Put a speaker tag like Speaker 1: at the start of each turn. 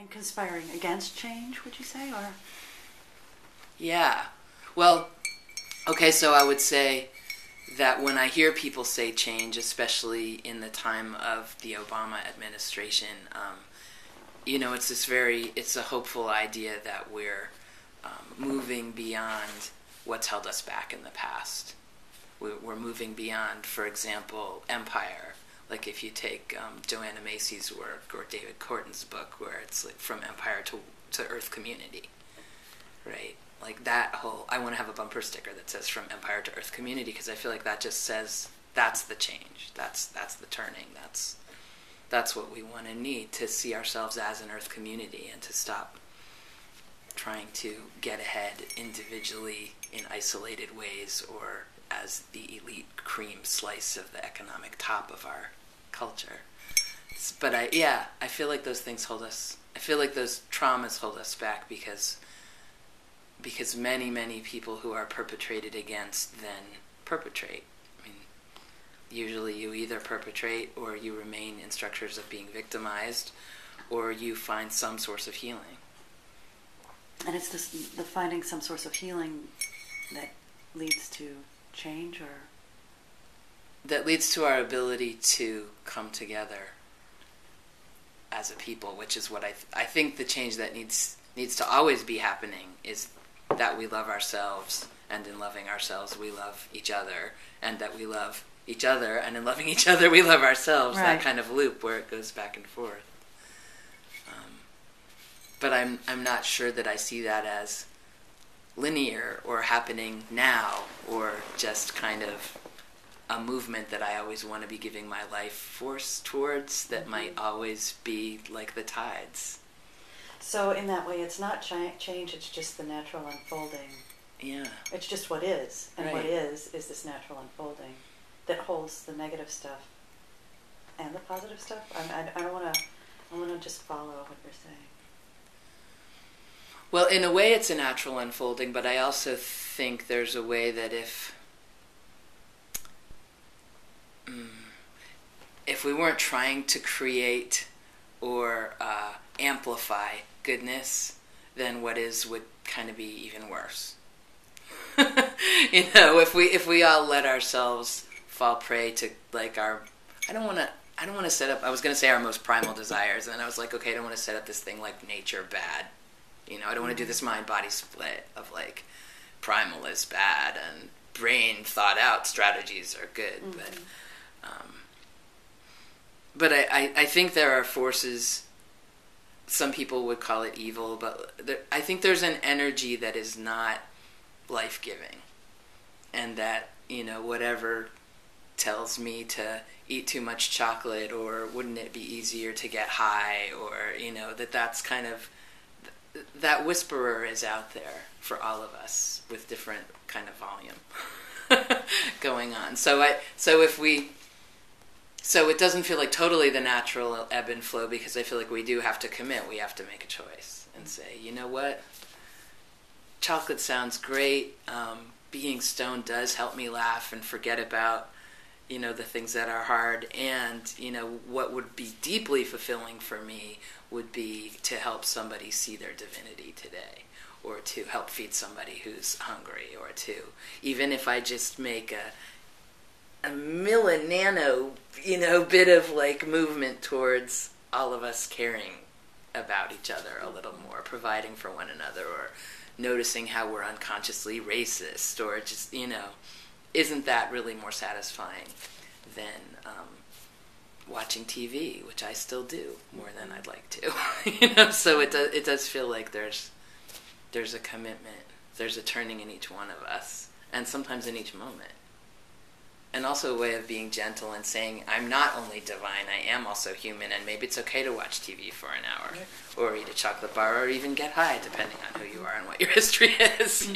Speaker 1: And conspiring against change, would you say, or?
Speaker 2: Yeah. Well, okay, so I would say that when I hear people say change, especially in the time of the Obama administration, it's a hopeful idea that we're moving beyond what's held us back in the past. We're moving beyond, for example, empire. Like if you take Joanna Macy's work or David Corton's book, where it's like from empire to earth community, right? Like that whole, I want to have a bumper sticker that says from empire to earth community, because I feel like that just says that's the change, that's the turning, that's what we want to need, to see ourselves as an earth community and to stop trying to get ahead individually in isolated ways or as the elite cream slice of the economic top of our culture. But I feel like those things hold us, I feel like those traumas hold us back because many, many people who are perpetrated against then perpetrate. I mean, usually you either perpetrate or you remain in structures of being victimized or you find some source of healing.
Speaker 1: And it's the finding some source of healing that leads to change, or?
Speaker 2: That leads to our ability to come together as a people, which is what I think the change that needs to always be happening is that we love ourselves, and in loving ourselves we love each other, and that we love each other, and in loving each other we love ourselves. Right. That kind of loop where it goes back and forth. But I'm not sure that I see that as linear or happening now, or just kind of a movement that I always want to be giving my life force towards that might always be like the tides.
Speaker 1: So in that way, it's not change, it's just the natural unfolding.
Speaker 2: Yeah.
Speaker 1: It's just what is. And
Speaker 2: right.
Speaker 1: What is this natural unfolding that holds the negative stuff and the positive stuff. I want to just follow what you're saying.
Speaker 2: Well, in a way it's a natural unfolding, but I also think there's a way that if we weren't trying to create or amplify goodness, then what is would kind of be even worse. If we all let ourselves fall prey to like our, I don't want to set up, I was going to say our most primal desires, and then I was like, okay, I don't want to set up this thing like nature bad. I don't want to do this mind-body split of like primal is bad and brain thought out strategies are good. But I think there are forces, some people would call it evil, but I think there's an energy that is not life-giving, and that, whatever tells me to eat too much chocolate, or wouldn't it be easier to get high, or, that's kind of, that whisperer is out there for all of us with different kind of volume going on. So it doesn't feel like totally the natural ebb and flow, because I feel like we do have to commit. We have to make a choice and say, you know what? Chocolate sounds great. Being stoned does help me laugh and forget about, the things that are hard. And, what would be deeply fulfilling for me would be to help somebody see their divinity today, or to help feed somebody who's hungry, or to, even if I just make a millinano, bit of like movement towards all of us caring about each other a little more, providing for one another, or noticing how we're unconsciously racist, or just, isn't that really more satisfying than watching TV, which I still do more than I'd like to. So it does feel like there's a commitment, there's a turning in each one of us, and sometimes in each moment. And also a way of being gentle and saying, I'm not only divine, I am also human, and maybe it's okay to watch TV for an hour, or eat a chocolate bar, or even get high, depending on who you are and what your history is,